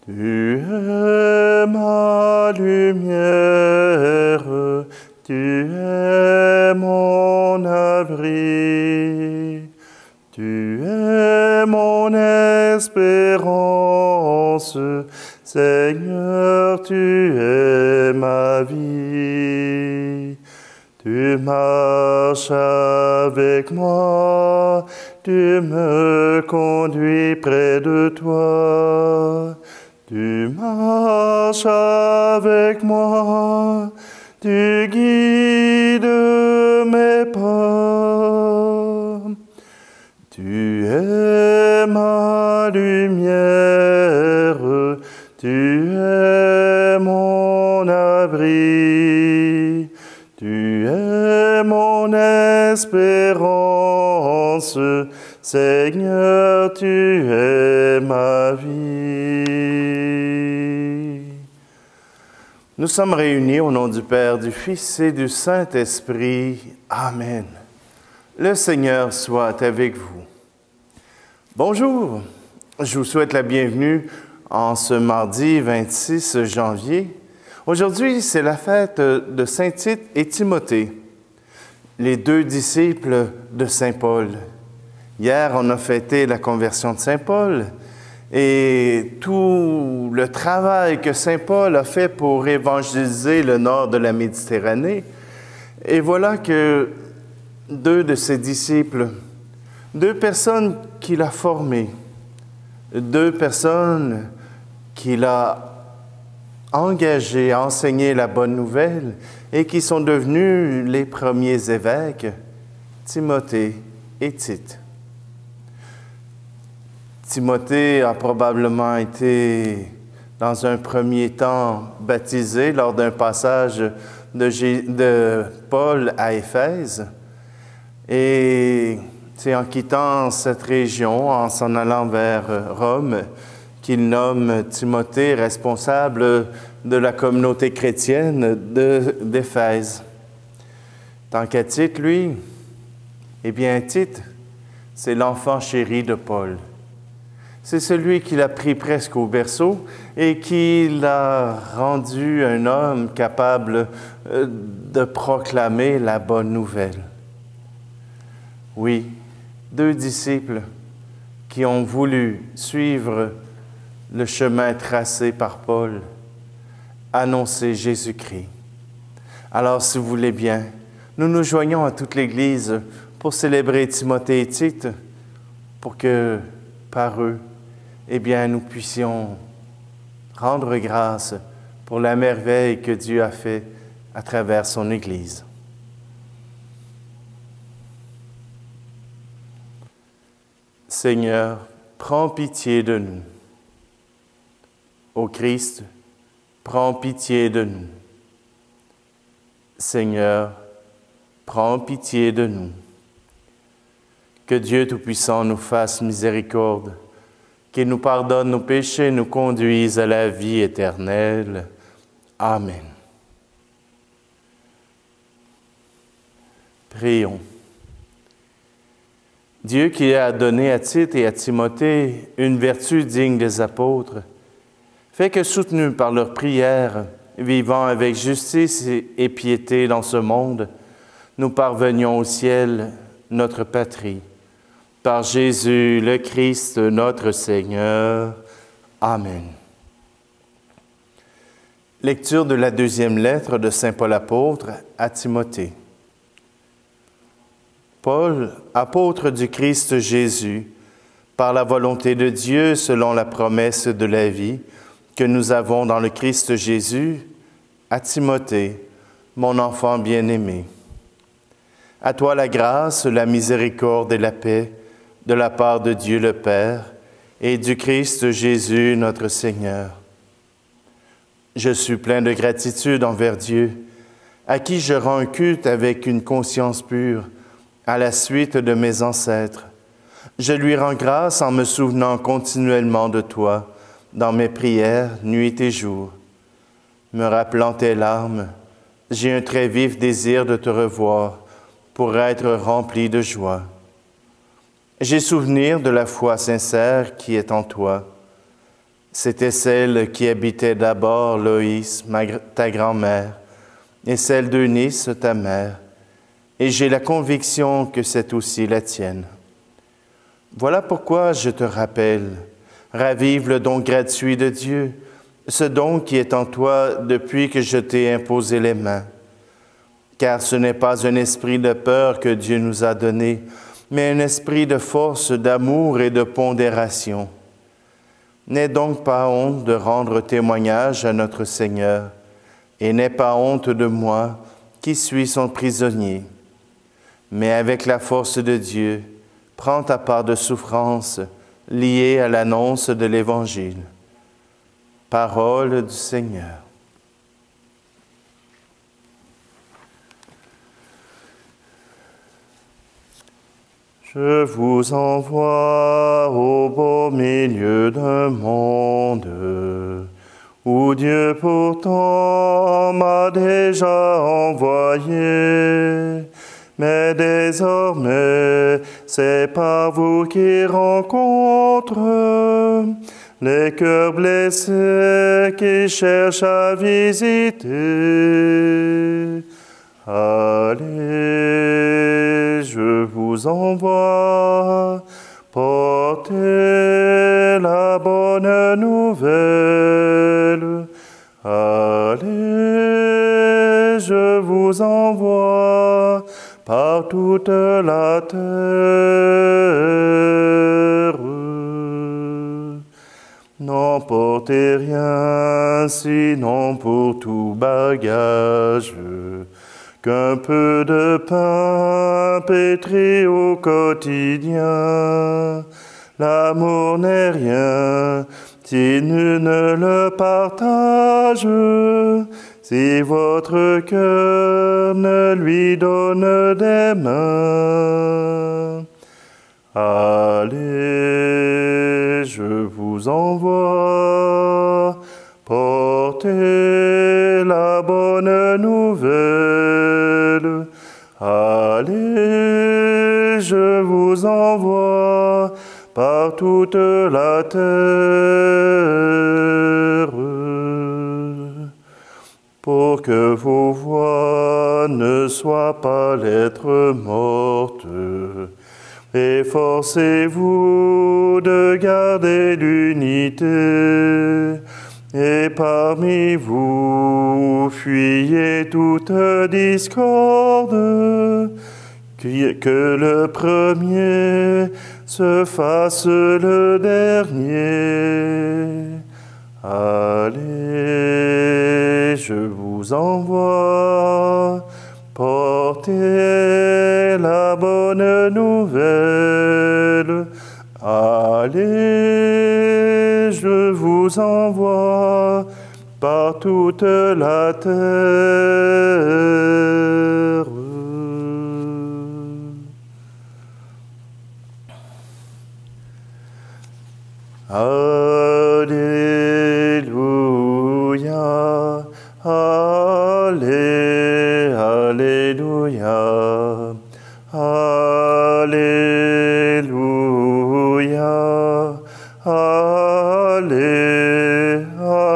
Tu es ma lumière, tu es mon abri, tu es mon espérance, Seigneur, tu es ma vie. Tu marches avec moi, tu me conduis près de toi. Tu marches avec moi, tu guides mes pas. Tu es ma lumière, tu es mon abri, tu es mon espérance, Seigneur, tu es ma vie. Nous sommes réunis au nom du Père, du Fils et du Saint-Esprit. Amen. Le Seigneur soit avec vous. Bonjour, je vous souhaite la bienvenue en ce mardi 26 janvier. Aujourd'hui, c'est la fête de Saint-Tite et Timothée, les deux disciples de Saint Paul. Hier, on a fêté la conversion de Saint Paul et tout le travail que Saint Paul a fait pour évangéliser le nord de la Méditerranée. Et voilà que deux de ses disciples, deux personnes qu'il a formées, deux personnes qu'il a engagées à enseigner la bonne nouvelle et qui sont devenus les premiers évêques, Timothée et Tite. Timothée a probablement été, dans un premier temps, baptisé lors d'un passage de Paul à Éphèse. Et c'est en quittant cette région, en s'en allant vers Rome, qu'il nomme Timothée responsable de la communauté chrétienne d'Éphèse. Tant qu'à Tite, lui, eh bien, Tite, c'est l'enfant chéri de Paul. C'est celui qui l'a pris presque au berceau et qui l'a rendu un homme capable de proclamer la bonne nouvelle. Oui, deux disciples qui ont voulu suivre le chemin tracé par Paul, annoncer Jésus-Christ. Alors, si vous voulez bien, nous nous joignons à toute l'Église pour célébrer Timothée et Tite, pour que, par eux, eh bien, nous puissions rendre grâce pour la merveille que Dieu a fait à travers son Église. Seigneur, prends pitié de nous. Ô Christ, prends pitié de nous. Seigneur, prends pitié de nous. Que Dieu Tout-Puissant nous fasse miséricorde, qu'il nous pardonne nos péchés et nous conduise à la vie éternelle. Amen. Prions. Dieu qui a donné à Tite et à Timothée une vertu digne des apôtres, fait que, soutenus par leurs prières, vivant avec justice et piété dans ce monde, nous parvenions au ciel, notre patrie. Par Jésus le Christ, notre Seigneur. Amen. Lecture de la deuxième lettre de Saint Paul apôtre à Timothée. Paul, apôtre du Christ Jésus, par la volonté de Dieu selon la promesse de la vie que nous avons dans le Christ Jésus, à Timothée, mon enfant bien-aimé. À toi la grâce, la miséricorde et la paix de la part de Dieu le Père et du Christ Jésus notre Seigneur. Je suis plein de gratitude envers Dieu, à qui je rends un culte avec une conscience pure, à la suite de mes ancêtres. Je lui rends grâce en me souvenant continuellement de toi, dans mes prières, nuit et jour. Me rappelant tes larmes, j'ai un très vif désir de te revoir pour être rempli de joie. J'ai souvenir de la foi sincère qui est en toi. C'était celle qui habitait d'abord Loïs, ta grand-mère, et celle d'Eunice, ta mère, et j'ai la conviction que c'est aussi la tienne. Voilà pourquoi je te rappelle, ravive le don gratuit de Dieu, ce don qui est en toi depuis que je t'ai imposé les mains. Car ce n'est pas un esprit de peur que Dieu nous a donné, mais un esprit de force, d'amour et de pondération. N'aie donc pas honte de rendre témoignage à notre Seigneur, et n'aie pas honte de moi, qui suis son prisonnier. Mais avec la force de Dieu, prends ta part de souffrance liée à l'annonce de l'Évangile. Parole du Seigneur. Je vous envoie au beau milieu d'un monde où Dieu pourtant m'a déjà envoyé. Mais désormais, c'est par vous qui rencontre les cœurs blessés qui cherchent à visiter. Allez, je vous envoie, portez la bonne nouvelle. Allez, je vous envoie par toute la terre. N'emportez rien, sinon pour tout bagage, qu'un peu de pain pétri au quotidien. L'amour n'est rien si nul ne le partage, si votre cœur ne lui donne des mains. Allez, je vous envoie, portez la bonne nouvelle. Allez, je vous envoie par toute la terre. Pour que vos voix ne soient pas lettres mortes, efforcez-vous de garder l'unité, et parmi vous, fuyez toute discorde, que le premier se fasse le dernier. Allez, je vous envoie, portez la bonne nouvelle. Allez, je vous envoie par toute la terre. Alléluia, Alléluia, Alléluia,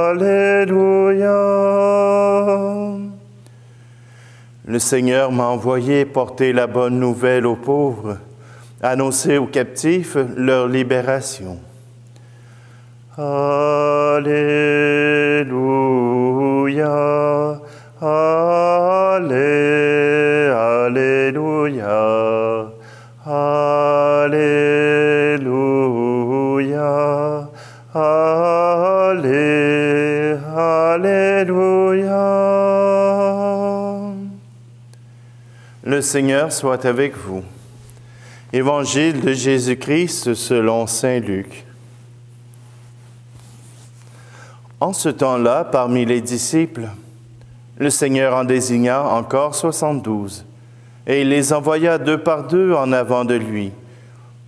Alléluia. Le Seigneur m'a envoyé porter la bonne nouvelle aux pauvres, annoncer aux captifs leur libération. Alléluia, Alléluia, Alléluia, Alléluia. Le Seigneur soit avec vous. Évangile de Jésus-Christ selon saint Luc. En ce temps-là, parmi les disciples, le Seigneur en désigna encore 72, et il les envoya 2 par 2 en avant de lui,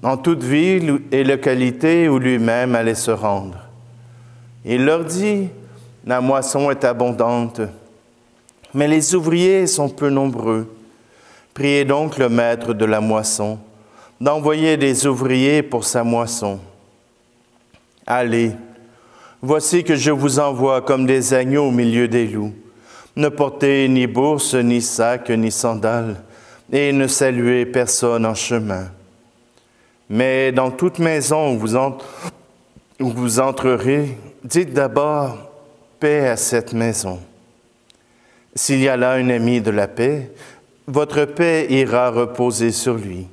en toute ville et localité où lui-même allait se rendre. Il leur dit, « La moisson est abondante, mais les ouvriers sont peu nombreux. Priez donc le maître de la moisson d'envoyer des ouvriers pour sa moisson. Allez, Voici que je vous envoie comme des agneaux au milieu des loups. Ne portez ni bourse, ni sac, ni sandales, et ne saluez personne en chemin. Mais dans toute maison où vous entrerez, dites d'abord « Paix à cette maison ». S'il y a là un ami de la paix, votre paix ira reposer sur lui.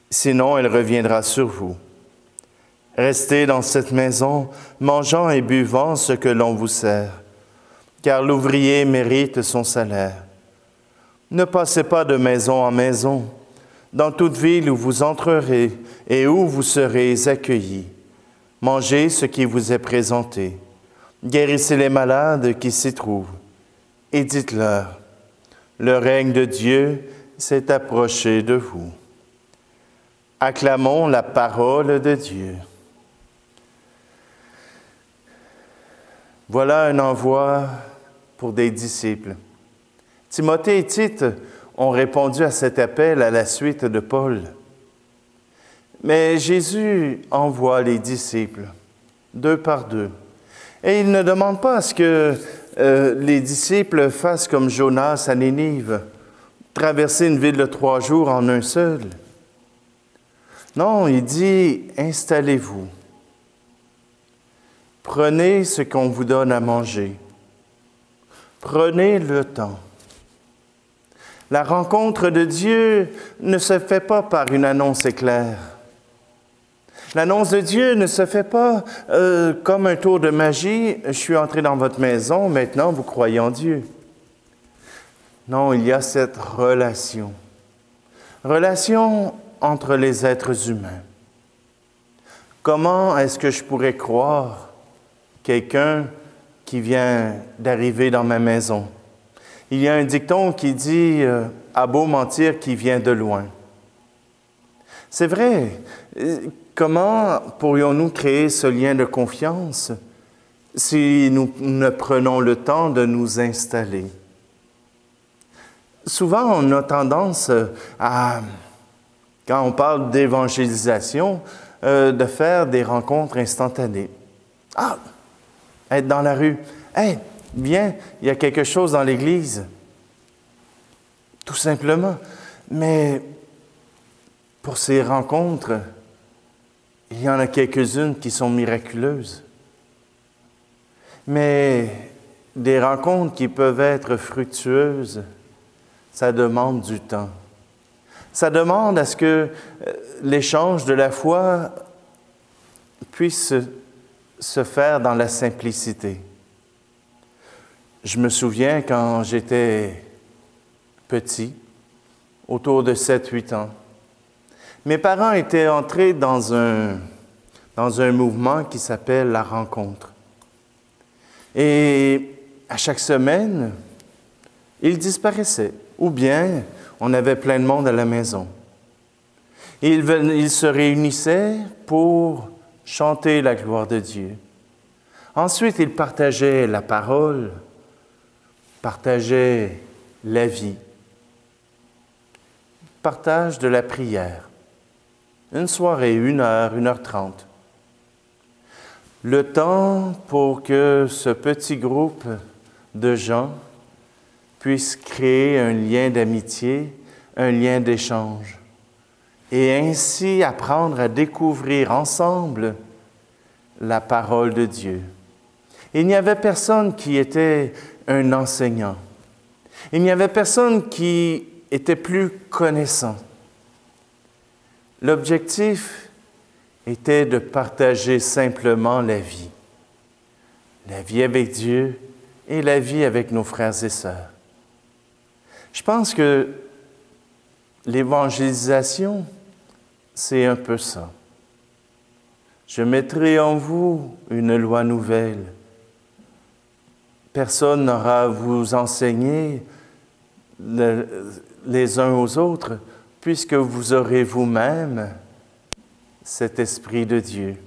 Sinon, elle reviendra sur vous. Restez dans cette maison, mangeant et buvant ce que l'on vous sert, car l'ouvrier mérite son salaire. Ne passez pas de maison en maison. Dans toute ville où vous entrerez et où vous serez accueillis, mangez ce qui vous est présenté. Guérissez les malades qui s'y trouvent et dites-leur, le règne de Dieu s'est approché de vous. Acclamons la parole de Dieu. Voilà un envoi pour des disciples. Timothée et Tite ont répondu à cet appel à la suite de Paul. Mais Jésus envoie les disciples, 2 par 2. Et il ne demande pas à ce que les disciples fassent comme Jonas à Nénive, traverser une ville de 3 jours en un seul. Non, il dit « Installez-vous. Prenez ce qu'on vous donne à manger. Prenez le temps. » La rencontre de Dieu ne se fait pas par une annonce éclair. L'annonce de Dieu ne se fait pas comme un tour de magie. Je suis entré dans votre maison, maintenant vous croyez en Dieu. Non, il y a cette relation. Relation entre les êtres humains. Comment est-ce que je pourrais croire quelqu'un qui vient d'arriver dans ma maison? Il y a un dicton qui dit « à beau mentir qui vient de loin ». C'est vrai. Comment pourrions-nous créer ce lien de confiance si nous ne prenons le temps de nous installer? Souvent, on a tendance à, quand on parle d'évangélisation, de faire des rencontres instantanées. Ah, être dans la rue. Hey, viens, il y a quelque chose dans l'église. Tout simplement. Mais pour ces rencontres, il y en a quelques-unes qui sont miraculeuses. Mais des rencontres qui peuvent être fructueuses, ça demande du temps. Ça demande à ce que l'échange de la foi puisse se faire dans la simplicité. Je me souviens quand j'étais petit, autour de 7-8 ans, mes parents étaient entrés dans un mouvement qui s'appelle la rencontre. Et à chaque semaine, ils disparaissaient. Ou bien, on avait plein de monde à la maison. Ils se réunissaient pour chanter la gloire de Dieu. Ensuite, ils partageaient la parole, partageaient la vie, partage de la prière. Une soirée, 1 heure, 1h30. Le temps pour que ce petit groupe de gens puisse créer un lien d'amitié, un lien d'échange, et ainsi apprendre à découvrir ensemble la parole de Dieu. Il n'y avait personne qui était un enseignant. Il n'y avait personne qui était plus connaissant. L'objectif était de partager simplement la vie avec Dieu et la vie avec nos frères et sœurs. Je pense que l'évangélisation, c'est un peu ça. Je mettrai en vous une loi nouvelle. Personne n'aura à vous enseigner les uns aux autres, puisque vous aurez vous-même cet Esprit de Dieu.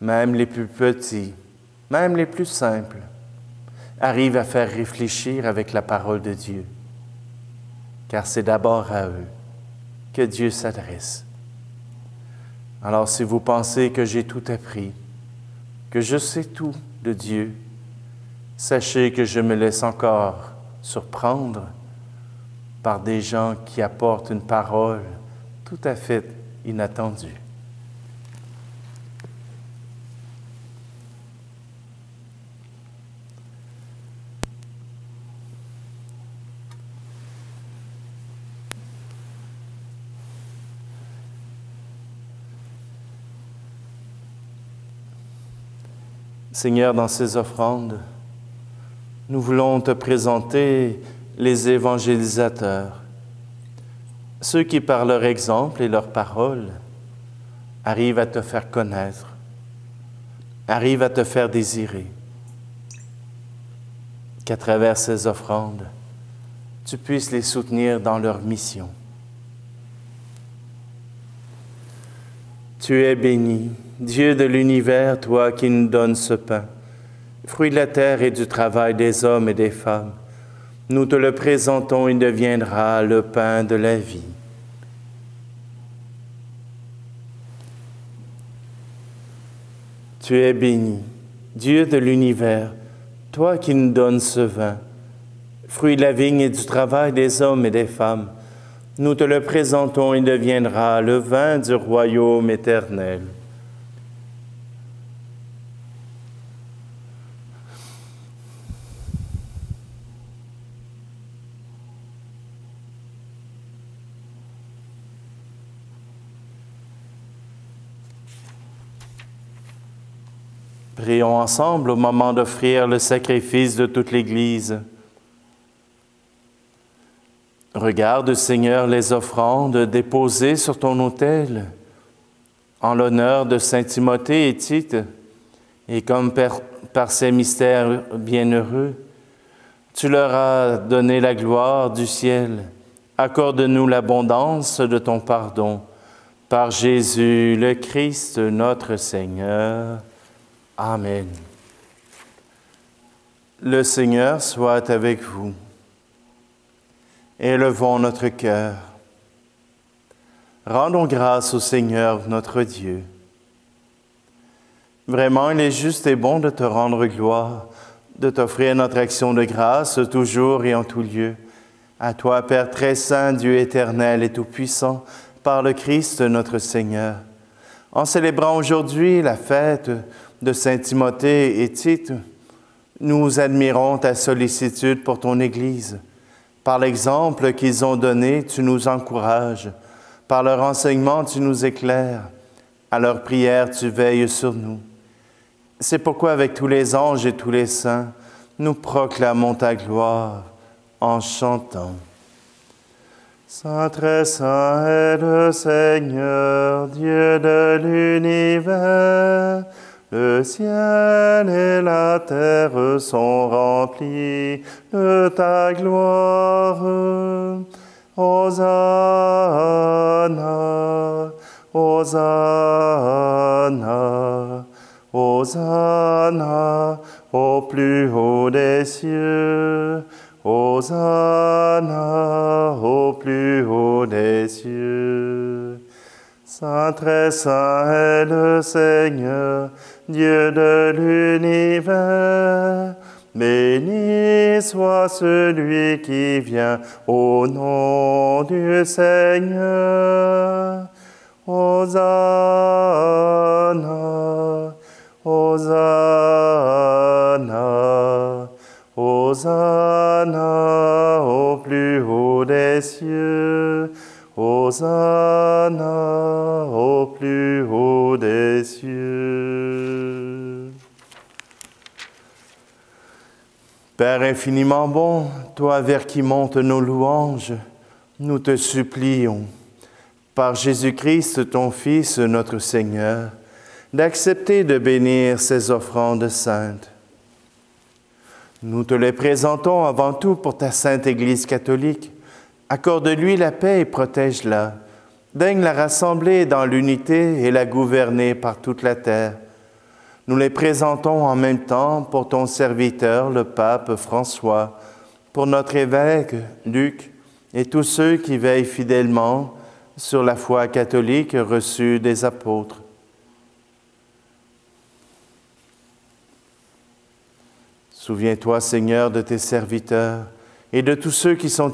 Même les plus petits, même les plus simples, arrivent à faire réfléchir avec la parole de Dieu. Car c'est d'abord à eux que Dieu s'adresse. Alors si vous pensez que j'ai tout appris, que je sais tout de Dieu. Sachez que je me laisse encore surprendre par des gens qui apportent une parole tout à fait inattendue. Seigneur, dans ces offrandes, nous voulons te présenter les évangélisateurs, ceux qui, par leur exemple et leur parole, arrivent à te faire connaître, arrivent à te faire désirer. Qu'à travers ces offrandes, tu puisses les soutenir dans leur mission. Tu es béni, Dieu de l'univers, toi qui nous donnes ce pain, fruit de la terre et du travail des hommes et des femmes. Nous te le présentons, il deviendra le pain de la vie. Tu es béni, Dieu de l'univers, toi qui nous donnes ce vin, fruit de la vigne et du travail des hommes et des femmes. Nous te le présentons, il deviendra le vin du royaume éternel. Prions ensemble au moment d'offrir le sacrifice de toute l'Église. Regarde, Seigneur, les offrandes déposées sur ton autel en l'honneur de saint Timothée et Tite, et comme par ces mystères bienheureux, tu leur as donné la gloire du ciel. Accorde-nous l'abondance de ton pardon. Par Jésus le Christ, notre Seigneur. Amen. Le Seigneur soit avec vous. Élevons notre cœur. Rendons grâce au Seigneur notre Dieu. Vraiment, il est juste et bon de te rendre gloire, de t'offrir notre action de grâce toujours et en tout lieu. À toi, Père très saint, Dieu éternel et tout-puissant, par le Christ notre Seigneur. En célébrant aujourd'hui la fête de Saint Timothée et Tite, nous admirons ta sollicitude pour ton Église. Par l'exemple qu'ils ont donné, tu nous encourages. Par leur enseignement, tu nous éclaires. À leur prière, tu veilles sur nous. C'est pourquoi, avec tous les anges et tous les saints, nous proclamons ta gloire en chantant. Saint, très saint est le Seigneur, Dieu de l'univers. Le ciel et la terre sont remplis de ta gloire. Hosanna, Hosanna, Hosanna au plus haut des cieux. Hosanna au plus haut des cieux. Saint, très saint est le Seigneur, Dieu de l'univers. Béni soit celui qui vient au nom du Seigneur. Hosanna, Hosanna, Hosanna au plus haut des cieux. Hosanna au plus haut des cieux. Père infiniment bon, toi vers qui montent nos louanges, nous te supplions, par Jésus-Christ, ton Fils, notre Seigneur, d'accepter de bénir ces offrandes saintes. Nous te les présentons avant tout pour ta sainte Église catholique. Accorde-lui la paix et protège-la. Daigne la rassembler dans l'unité et la gouverner par toute la terre. Nous les présentons en même temps pour ton serviteur, le pape François, pour notre évêque Luc et tous ceux qui veillent fidèlement sur la foi catholique reçue des apôtres. Souviens-toi, Seigneur, de tes serviteurs et de tous ceux qui sont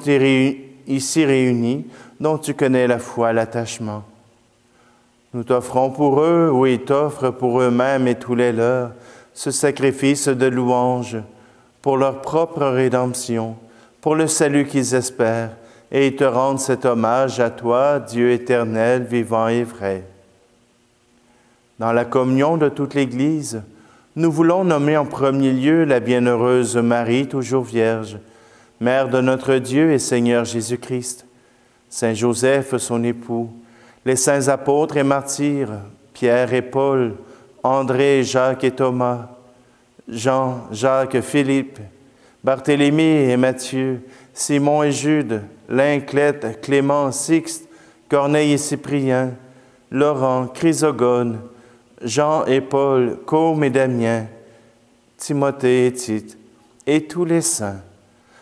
ici réunis, dont tu connais la foi et l'attachement. Nous t'offrons pour eux, oui, t'offrent pour eux-mêmes et tous les leurs, ce sacrifice de louange pour leur propre rédemption, pour le salut qu'ils espèrent, et ils te rendent cet hommage à toi, Dieu éternel, vivant et vrai. Dans la communion de toute l'Église, nous voulons nommer en premier lieu la bienheureuse Marie, toujours Vierge, Mère de notre Dieu et Seigneur Jésus-Christ, Saint Joseph, son époux, les saints apôtres et martyrs, Pierre et Paul, André, Jacques et Thomas, Jean, Jacques, Philippe, Barthélemy et Matthieu, Simon et Jude, Linclette, Clément, Sixte, Corneille et Cyprien, Laurent, Chrysogone, Jean et Paul, Côme et Damien, Timothée et Tite, et tous les saints.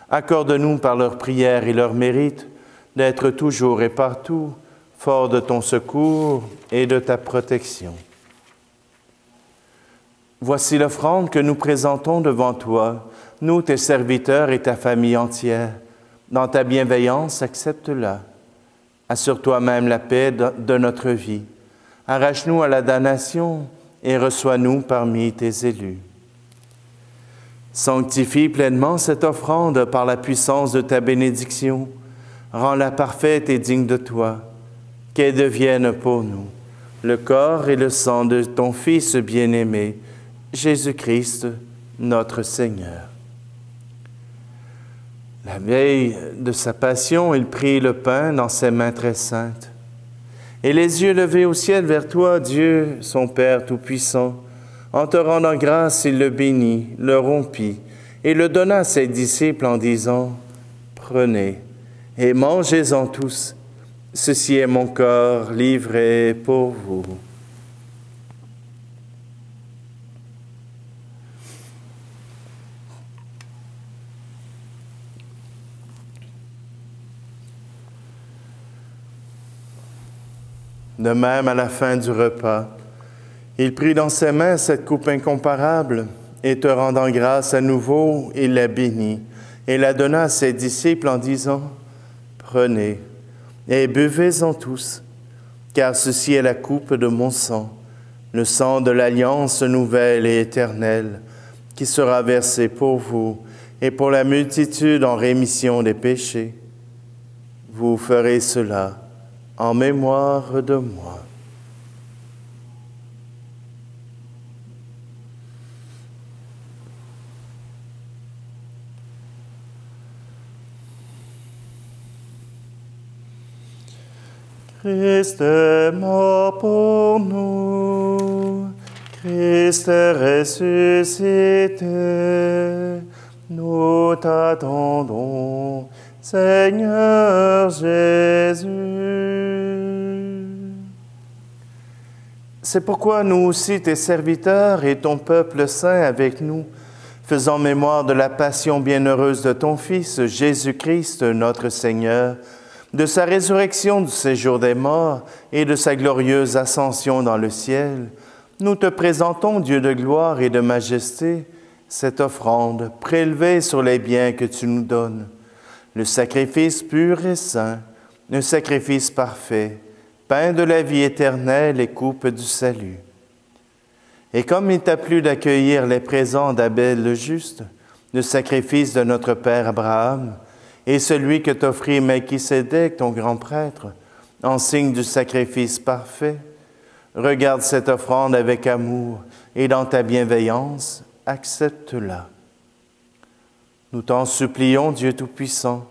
Accorde-nous par leurs prières et leurs mérites d'être toujours et partout forts de ton secours et de ta protection. Voici l'offrande que nous présentons devant toi, nous, tes serviteurs et ta famille entière. Dans ta bienveillance, accepte-la. Assure toi-même la paix de notre vie. Arrache-nous à la damnation et reçois-nous parmi tes élus. Sanctifie pleinement cette offrande par la puissance de ta bénédiction. Rends-la parfaite et digne de toi, qu'elle devienne pour nous le corps et le sang de ton Fils bien-aimé, Jésus-Christ, notre Seigneur. La veille de sa passion, il prit le pain dans ses mains très saintes. Et les yeux levés au ciel vers toi, Dieu, son Père Tout-Puissant, en te rendant grâce, il le bénit, le rompit et le donna à ses disciples en disant, « Prenez et mangez-en tous, ceci est mon corps livré pour vous. » De même, à la fin du repas, il prit dans ses mains cette coupe incomparable et te rendant grâce à nouveau, il la bénit et la donna à ses disciples en disant, « Prenez et buvez-en tous, car ceci est la coupe de mon sang, le sang de l'alliance nouvelle et éternelle, qui sera versé pour vous et pour la multitude en rémission des péchés. Vous ferez cela en mémoire de moi. » Christ est mort pour nous, Christ est ressuscité, nous t'attendons, Seigneur Jésus. C'est pourquoi nous aussi, tes serviteurs et ton peuple saint avec nous, faisant mémoire de la passion bienheureuse de ton Fils, Jésus-Christ, notre Seigneur, de sa résurrection du séjour des morts et de sa glorieuse ascension dans le ciel, nous te présentons, Dieu de gloire et de majesté, cette offrande prélevée sur les biens que tu nous donnes, le sacrifice pur et saint, le sacrifice parfait, pain de la vie éternelle et coupe du salut. Et comme il t'a plu d'accueillir les présents d'Abel le juste, le sacrifice de notre père Abraham, et celui que t'offrit Melchisédek, ton grand prêtre, en signe du sacrifice parfait, regarde cette offrande avec amour et dans ta bienveillance, accepte-la. Nous t'en supplions, Dieu Tout-Puissant,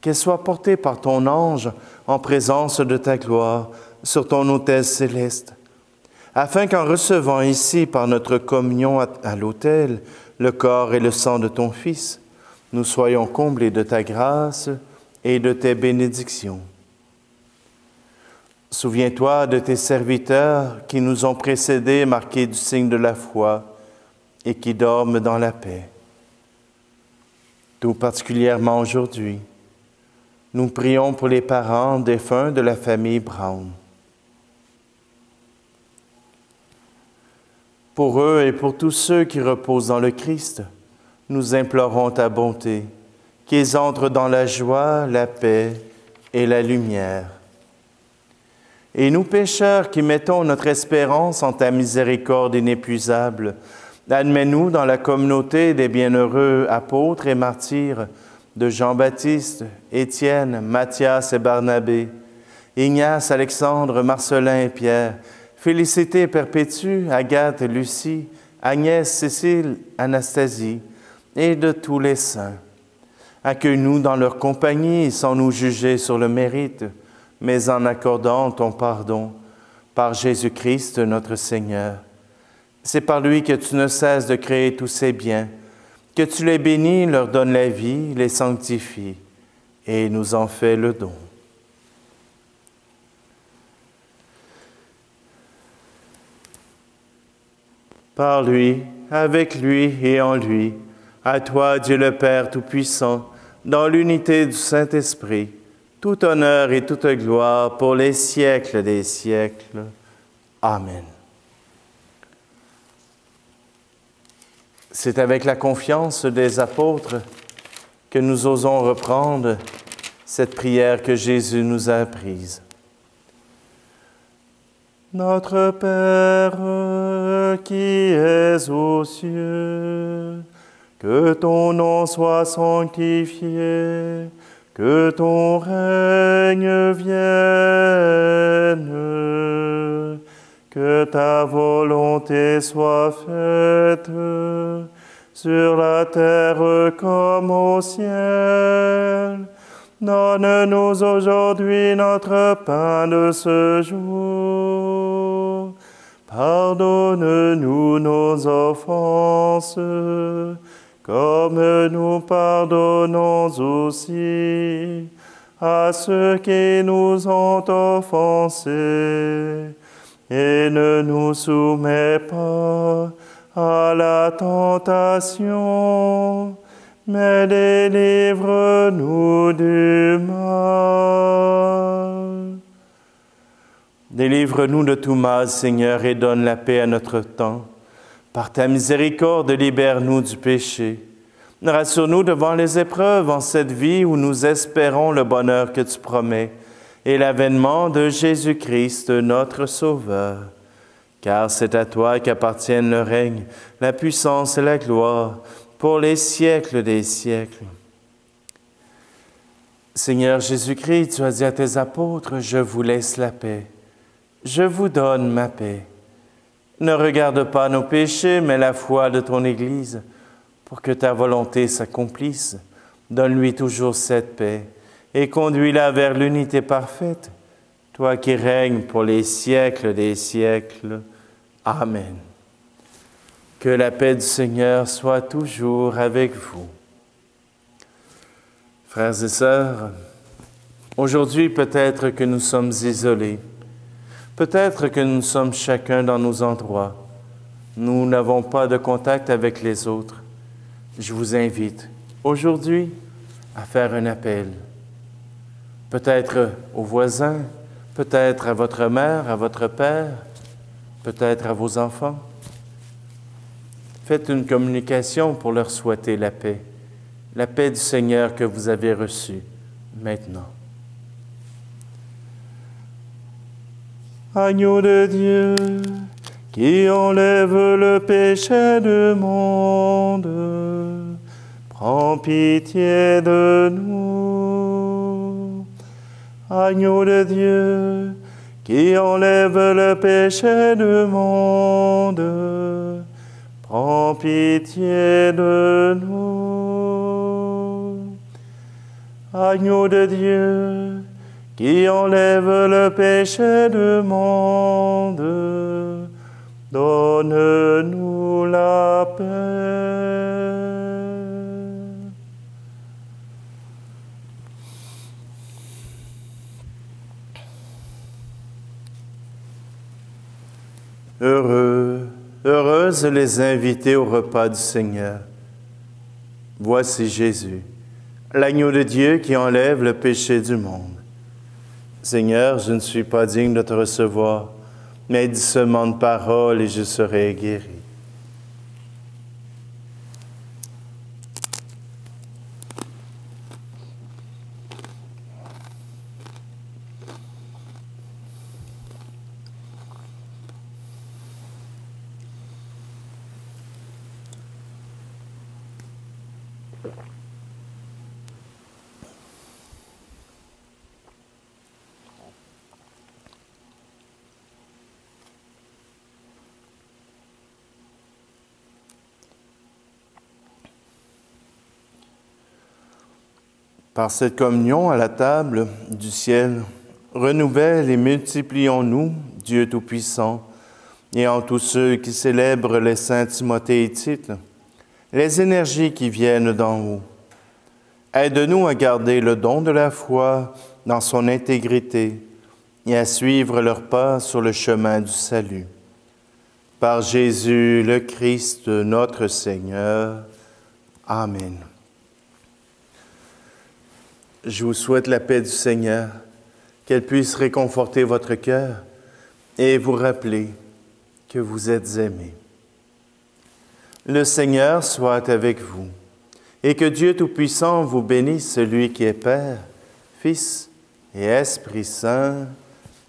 qu'elle soit portée par ton ange en présence de ta gloire sur ton autel céleste, afin qu'en recevant ici par notre communion à l'autel le corps et le sang de ton Fils, nous soyons comblés de ta grâce et de tes bénédictions. Souviens-toi de tes serviteurs qui nous ont précédés, marqués du signe de la foi, et qui dorment dans la paix. Tout particulièrement aujourd'hui, nous prions pour les parents défunts de la famille Brown. Pour eux et pour tous ceux qui reposent dans le Christ, nous implorons ta bonté, qu'ils entrent dans la joie, la paix et la lumière. Et nous pécheurs qui mettons notre espérance en ta miséricorde inépuisable, admets-nous dans la communauté des bienheureux apôtres et martyrs de Jean-Baptiste, Étienne, Matthias et Barnabé, Ignace, Alexandre, Marcelin et Pierre, Félicité, Perpétue, Agathe, Lucie, Agnès, Cécile, Anastasie, et de tous les saints. Accueille-nous dans leur compagnie sans nous juger sur le mérite, mais en accordant ton pardon par Jésus-Christ notre Seigneur. C'est par lui que tu ne cesses de créer tous ces biens, que tu les bénis, leur donnes la vie, les sanctifies et nous en fais le don. Par lui, avec lui et en lui, à toi, Dieu le Père Tout-Puissant, dans l'unité du Saint-Esprit, tout honneur et toute gloire pour les siècles des siècles. Amen. C'est avec la confiance des apôtres que nous osons reprendre cette prière que Jésus nous a apprise. Notre Père qui es aux cieux, que ton nom soit sanctifié, que ton règne vienne, que ta volonté soit faite sur la terre comme au ciel. Donne-nous aujourd'hui notre pain de ce jour. Pardonne-nous nos offenses, comme nous pardonnons aussi à ceux qui nous ont offensés. Et ne nous soumets pas à la tentation, mais délivre-nous du mal. Délivre-nous de tout mal, Seigneur, et donne la paix à notre temps. Par ta miséricorde, libère-nous du péché. Rassure-nous devant les épreuves en cette vie où nous espérons le bonheur que tu promets et l'avènement de Jésus-Christ, notre Sauveur. Car c'est à toi qu'appartiennent le règne, la puissance et la gloire pour les siècles des siècles. Seigneur Jésus-Christ, tu as dit à tes apôtres, « Je vous laisse la paix, je vous donne ma paix. » Ne regarde pas nos péchés, mais la foi de ton Église, pour que ta volonté s'accomplisse. Donne-lui toujours cette paix et conduis-la vers l'unité parfaite, toi qui règnes pour les siècles des siècles. Amen. Que la paix du Seigneur soit toujours avec vous. Frères et sœurs, aujourd'hui peut-être que nous sommes isolés, peut-être que nous sommes chacun dans nos endroits. Nous n'avons pas de contact avec les autres. Je vous invite aujourd'hui à faire un appel. Peut-être aux voisins, peut-être à votre mère, à votre père, peut-être à vos enfants. Faites une communication pour leur souhaiter la paix du Seigneur que vous avez reçue maintenant. Agneau de Dieu, qui enlève le péché du monde, prends pitié de nous. Agneau de Dieu, qui enlève le péché du monde, prends pitié de nous. Agneau de Dieu, qui enlève le péché du monde, donne-nous la paix. Heureuses les invités au repas du Seigneur. Voici Jésus, l'agneau de Dieu qui enlève le péché du monde. Seigneur, je ne suis pas digne de te recevoir, mais dis seulement une parole et je serai guéri. Par cette communion à la table du ciel, renouvelle et multiplions-nous, Dieu Tout-Puissant, et en tous ceux qui célèbrent les saints Timothée et Tite, les énergies qui viennent d'en haut. Aide-nous à garder le don de la foi dans son intégrité et à suivre leurs pas sur le chemin du salut. Par Jésus le Christ, notre Seigneur. Amen. Je vous souhaite la paix du Seigneur, qu'elle puisse réconforter votre cœur et vous rappeler que vous êtes aimés. Le Seigneur soit avec vous et que Dieu Tout-Puissant vous bénisse, celui qui est Père, Fils et Esprit Saint.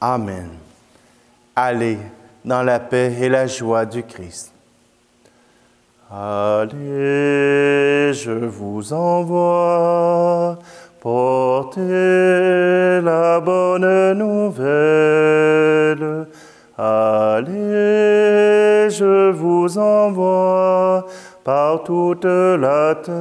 Amen. Allez dans la paix et la joie du Christ. Allez, je vous envoie porter la bonne nouvelle. Allez, je vous envoie par toute la terre.